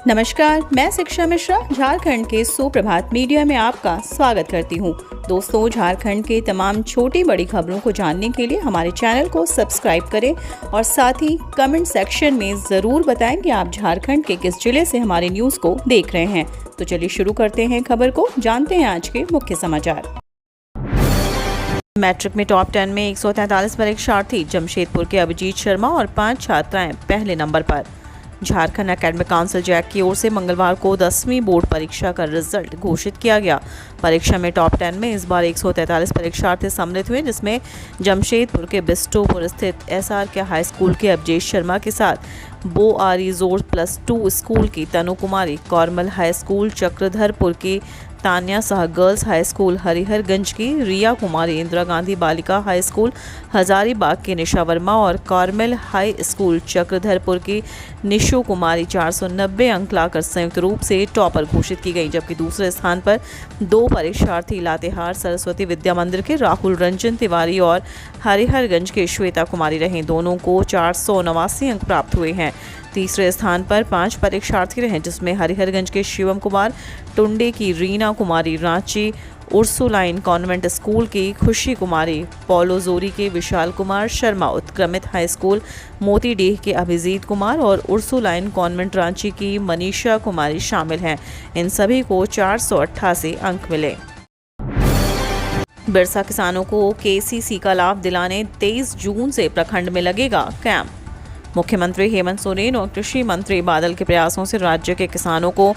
नमस्कार, मैं शिक्षा मिश्रा झारखंड के सुप्रभात मीडिया में आपका स्वागत करती हूं। दोस्तों, झारखंड के तमाम छोटी बड़ी खबरों को जानने के लिए हमारे चैनल को सब्सक्राइब करें और साथ ही कमेंट सेक्शन में ज़रूर बताएं कि आप झारखंड के किस जिले से हमारे न्यूज़ को देख रहे हैं। तो चलिए शुरू करते हैं खबर को, जानते हैं आज के मुख्य समाचार। मैट्रिक में टॉप 10 में 143 परीक्षार्थी, जमशेदपुर के अभिजीत शर्मा और 5 छात्राएं पहले नंबर पर। झारखंड एकेडमिक काउंसिल जैक की ओर से मंगलवार को 10वीं बोर्ड परीक्षा का रिजल्ट घोषित किया गया। परीक्षा में टॉप 10 में इस बार 143 परीक्षार्थी सम्मिलित हुए, जिसमें जमशेदपुर के बिस्टोपुर स्थित SRK हाई स्कूल के अभिजीत शर्मा के साथ बो रिजोर्ट +2 स्कूल की तनु कुमारी, कॉर्मल हाई स्कूल चक्रधरपुर की Tanya Shah girls high school Hariharganj की रिया कुमारी, इंदिरा गांधी बालिका हाई स्कूल हजारीबाग की निशा वर्मा और कॉर्मेल हाई स्कूल चक्रधरपुर की निशु कुमारी 490 अंक लाकर संयुक्त रूप से टॉपर घोषित की गई। जबकि दूसरे स्थान पर 2 परीक्षार्थी लातेहार सरस्वती विद्या मंदिर के राहुल रंजन तिवारी और हरिहरगंज के श्वेता कुमारी रहे। दोनों को 489 अंक प्राप्त हुए हैं। तीसरे स्थान पर 5 परीक्षार्थी रहे, जिसमें हरिहरगंज के शिवम कुमार, टुंडे की रीना कुमारी, रांची उर्सुलाइन कॉन्वेंट स्कूल की खुशी कुमारी, पौलोजोरी के विशाल कुमार शर्मा, उत्क्रमित हाई स्कूल मोतीडीह के अभिजीत कुमार और उर्सुलाइन कॉन्वेंट रांची की मनीषा कुमारी शामिल हैं। इन सभी को 488 अंक मिले। बिरसा किसानों को KCC का लाभ दिलाने 23 जून से प्रखंड में लगेगा कैंप। मुख्यमंत्री हेमंत सोरेन और कृषि मंत्री बादल के प्रयासों से राज्य के किसानों को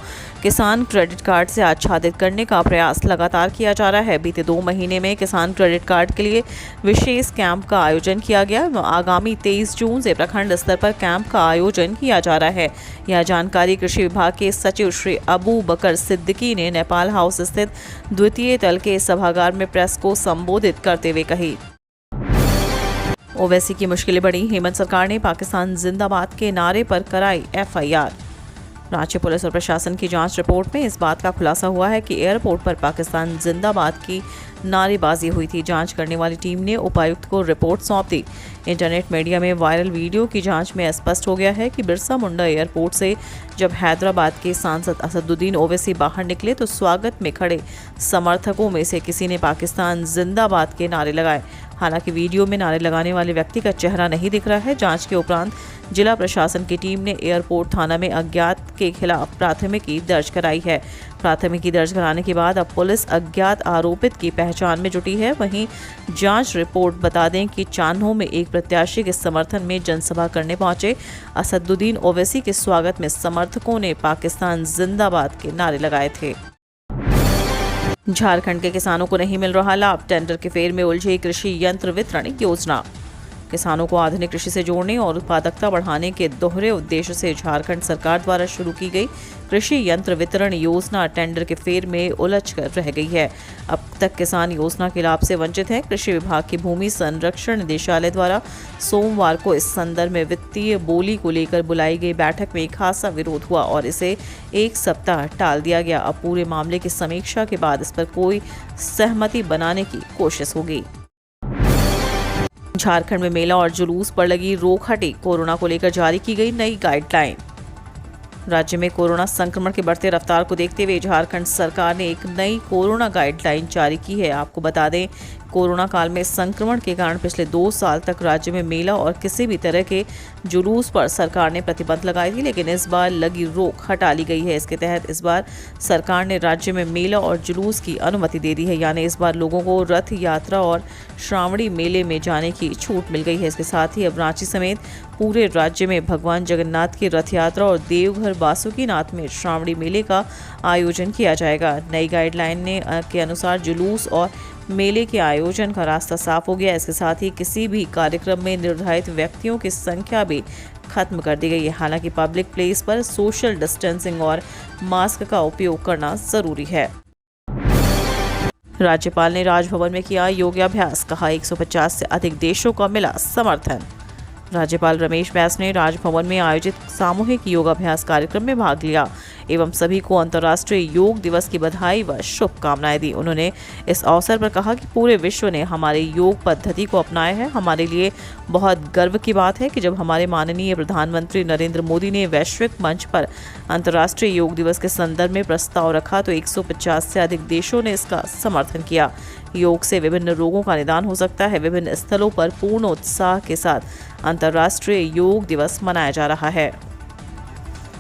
किसान क्रेडिट कार्ड से आच्छादित करने का प्रयास लगातार किया जा रहा है। बीते 2 महीने में किसान क्रेडिट कार्ड के लिए विशेष कैंप का आयोजन किया गया। आगामी 23 जून से प्रखंड स्तर पर कैंप का आयोजन किया जा रहा है। यह जानकारी कृषि विभाग के सचिव श्री अबू बकर सिद्दीकी ने नेपाल हाउस स्थित द्वितीय तल के सभागार में प्रेस को संबोधित करते हुए कही। ओवैसी की मुश्किलें बढ़ी, हेमंत सरकार ने पाकिस्तान जिंदाबाद के नारे पर कराई FIR। रांची पुलिस और प्रशासन की जांच रिपोर्ट में इस बात का खुलासा हुआ है कि एयरपोर्ट पर पाकिस्तान जिंदाबाद की नारेबाजी हुई थी। जांच करने वाली टीम ने उपायुक्त को रिपोर्ट सौंप दी। इंटरनेट मीडिया में वायरल वीडियो की जांच में स्पष्ट हो गया है कि बिरसा मुंडा एयरपोर्ट से जब हैदराबाद के सांसद असदुद्दीन ओवैसी बाहर निकले तो स्वागत में खड़े समर्थकों में से किसी ने पाकिस्तान जिंदाबाद के नारे लगाए। हालांकि वीडियो में नारे लगाने वाले व्यक्ति का चेहरा नहीं दिख रहा है। जांच के उपरांत जिला प्रशासन की टीम ने एयरपोर्ट थाना में अज्ञात के खिलाफ प्राथमिकी दर्ज कराई है। प्राथमिकी दर्ज कराने के बाद अब पुलिस अज्ञात आरोपित की पहचान में जुटी है। वहीं जांच रिपोर्ट बता दें कि चान्हो में एक प्रत्याशी के समर्थन में जनसभा करने पहुंचे असदुद्दीन ओवैसी के स्वागत में समर्थकों ने पाकिस्तान जिंदाबाद के नारे लगाए थे। झारखंड के किसानों को नहीं मिल रहा लाभ, टेंडर के फेर में उलझी कृषि यंत्र वितरण योजना। किसानों को आधुनिक कृषि से जोड़ने और उत्पादकता बढ़ाने के दोहरे उद्देश्य से झारखंड सरकार द्वारा शुरू की गई कृषि यंत्र वितरण योजना टेंडर के फेर में उलझकर रह गई है। अब तक किसान योजना के लाभ से वंचित हैं। कृषि विभाग की भूमि संरक्षण निदेशालय द्वारा सोमवार को इस संदर्भ में वित्तीय बोली को लेकर बुलाई गई बैठक में खासा विरोध हुआ और इसे 1 सप्ताह टाल दिया गया। अब पूरे मामले की समीक्षा के बाद इस पर कोई सहमति बनाने की कोशिश होगी। झारखंड में मेला और जुलूस पर लगी रोक हटी, कोरोना को लेकर जारी की गई नई गाइडलाइन। राज्य में कोरोना संक्रमण की बढ़ती रफ्तार को देखते हुए झारखंड सरकार ने एक नई कोरोना गाइडलाइन जारी की है। आपको बता दें, कोरोना काल में संक्रमण के कारण पिछले 2 साल तक राज्य में मेला और किसी भी तरह के जुलूस पर सरकार ने प्रतिबंध लगाई थी, लेकिन इस बार लगी रोक हटा ली गई है। इसके तहत इस बार सरकार ने राज्य में मेला और जुलूस की अनुमति दे दी है। यानी इस बार लोगों को रथ यात्रा और श्रावणी मेले में जाने की छूट मिल गई है। इसके साथ ही अब रांची समेत पूरे राज्य में भगवान जगन्नाथ की रथ यात्रा और देवघर बासुकीनाथ में श्रावणी मेले का आयोजन किया जाएगा। नई गाइडलाइन के अनुसार जुलूस और मेले के आयोजन का रास्ता साफ हो गया। इसके साथ ही किसी भी कार्यक्रम में निर्धारित व्यक्तियों की संख्या भी खत्म कर दी गई है। हालांकि पब्लिक प्लेस पर सोशल डिस्टेंसिंग और मास्क का उपयोग करना जरूरी है। राज्यपाल ने राजभवन में किया योगाभ्यास, कहा 150 से अधिक देशों का मिला समर्थन। राज्यपाल रमेश बैस ने राजभवन में आयोजित सामूहिक योगाभ्यास कार्यक्रम में भाग लिया। एवं सभी को अंतर्राष्ट्रीय योग दिवस की बधाई व शुभकामनाएं दी। उन्होंने इस अवसर पर कहा कि पूरे विश्व ने हमारे योग पद्धति को अपनाया है। हमारे लिए बहुत गर्व की बात है कि जब हमारे माननीय प्रधानमंत्री नरेंद्र मोदी ने वैश्विक मंच पर अंतर्राष्ट्रीय योग दिवस के संदर्भ में प्रस्ताव रखा तो 150 से अधिक देशों ने इसका समर्थन किया। योग से विभिन्न रोगों का निदान हो सकता है। विभिन्न स्थलों पर पूर्ण उत्साह के साथ अंतर्राष्ट्रीय योग दिवस मनाया जा रहा है।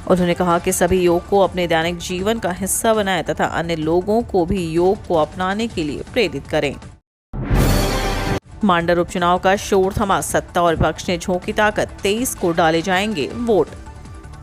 उन्होंने कहा कि सभी योग को अपने दैनिक जीवन का हिस्सा बनाएं तथा अन्य लोगों को भी योग को अपनाने के लिए प्रेरित करें। मांडर उपचुनाव का शोर थमा, सत्ता और विपक्ष ने झोंकी ताकत, 23 को डाले जाएंगे वोट।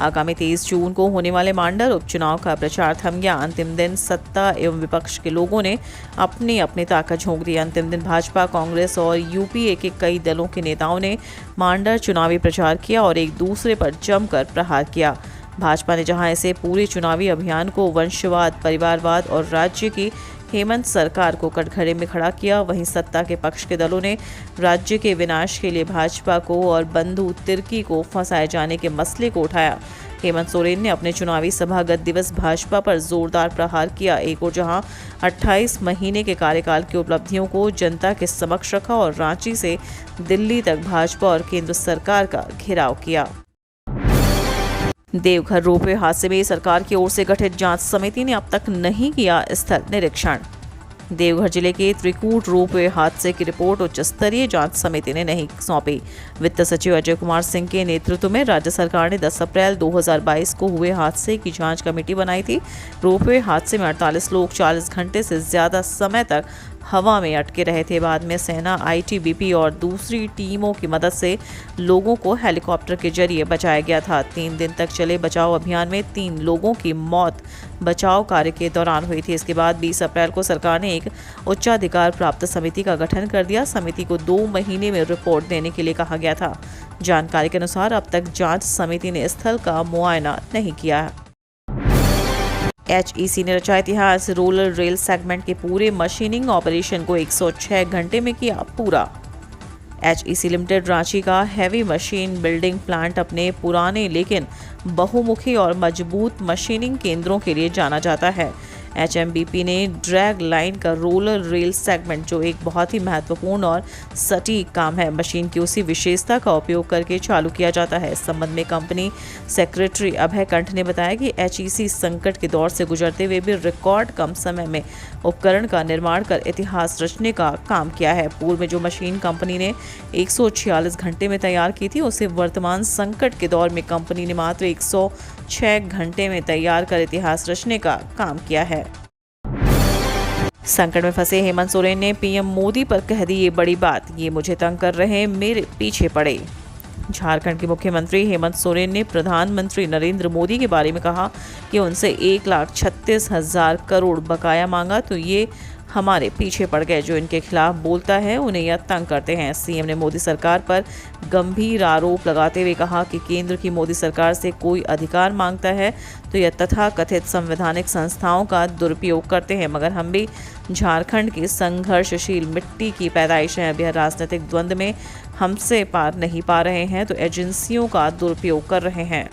आगामी 23 जून को होने वाले मांडर उपचुनाव का प्रचार थम गया। अंतिम दिन सत्ता एवं विपक्ष के लोगों ने अपनी अपनी ताकत झोंक दी। अंतिम दिन भाजपा, कांग्रेस और यूपीए के कई दलों के नेताओं ने मांडर चुनावी प्रचार किया और एक दूसरे पर जमकर प्रहार किया। भाजपा ने जहां इसे पूरे चुनावी अभियान को वंशवाद, परिवारवाद और राज्य की हेमंत सरकार को कटघरे में खड़ा किया, वहीं सत्ता के पक्ष के दलों ने राज्य के विनाश के लिए भाजपा को और बंधु तिर्की को फंसाए जाने के मसले को उठाया। हेमंत सोरेन ने अपने चुनावी सभागत दिवस भाजपा पर जोरदार प्रहार किया। एक और जहां 28 महीने के कार्यकाल की उपलब्धियों को जनता के समक्ष रखा और रांची से दिल्ली तक भाजपा और केंद्र सरकार का घेराव किया। देवघर रोपवे हादसे में सरकार की ओर से गठित जांच समिति ने अब तक नहीं किया स्थल निरीक्षण। देवघर जिले के त्रिकूट रोपवे हादसे की रिपोर्ट उच्च स्तरीय जांच समिति ने नहीं सौंपी। वित्त सचिव अजय कुमार सिंह के नेतृत्व में राज्य सरकार ने 10 अप्रैल 2022 को हुए हादसे की जांच कमेटी बनाई थी। रोपवे हादसे में 48 लोग 40 घंटे से ज्यादा समय तक हवा में अटके रहे थे। बाद में सेना, आईटीबीपी और दूसरी टीमों की मदद से लोगों को हेलीकॉप्टर के जरिए बचाया गया था। 3 दिन तक चले बचाव अभियान में 3 लोगों की मौत बचाव कार्य के दौरान हुई थी। इसके बाद 20 अप्रैल को सरकार ने एक उच्चाधिकार प्राप्त समिति का गठन कर दिया। समिति को 2 महीने में रिपोर्ट देने के लिए कहा गया था। जानकारी के अनुसार अब तक जांच समिति ने स्थल का मुआयना नहीं किया है। HEC ने रचा इतिहास, रोलर रेल सेगमेंट के पूरे मशीनिंग ऑपरेशन को 106 घंटे में किया पूरा। HEC लिमिटेड रांची का हैवी मशीन बिल्डिंग प्लांट अपने पुराने लेकिन बहुमुखी और मजबूत मशीनिंग केंद्रों के लिए जाना जाता है। HMBP ने ड्रैग लाइन का रोलर रेल सेगमेंट, जो एक बहुत ही महत्वपूर्ण और सटीक काम है, मशीन की उसी विशेषता का उपयोग करके चालू किया जाता है। इस संबंध में कंपनी सेक्रेटरी अभय कंठ ने बताया कि HEC संकट के दौर से गुजरते हुए भी रिकॉर्ड कम समय में उपकरण का निर्माण कर इतिहास रचने का काम किया है। पूर्व में जो मशीन कंपनी ने 146 घंटे में तैयार की थी, उसे वर्तमान संकट के दौर में कंपनी ने मात्र 106 घंटे में तैयार कर इतिहास रचने का काम किया है। संकट में फंसे हेमंत सोरेन ने पीएम मोदी पर कह दी ये बड़ी बात, ये मुझे तंग कर रहे हैं, मेरे पीछे पड़े। झारखंड के मुख्यमंत्री हेमंत सोरेन ने प्रधानमंत्री नरेंद्र मोदी के बारे में कहा कि उनसे 1,36,000 करोड़ बकाया मांगा तो ये हमारे पीछे पड़ गए। जो इनके खिलाफ बोलता है उन्हें यह तंग करते हैं। सीएम ने मोदी सरकार पर गंभीर आरोप लगाते हुए कहा कि केंद्र की मोदी सरकार से कोई अधिकार मांगता है तो यह तथाकथित संवैधानिक संस्थाओं का दुरुपयोग करते हैं, मगर हम भी झारखंड की संघर्षशील मिट्टी की पैदाइश हैं। अब यह राजनीतिक द्वंद्व में हमसे पार नहीं पा रहे हैं तो एजेंसियों का दुरुपयोग कर रहे हैं।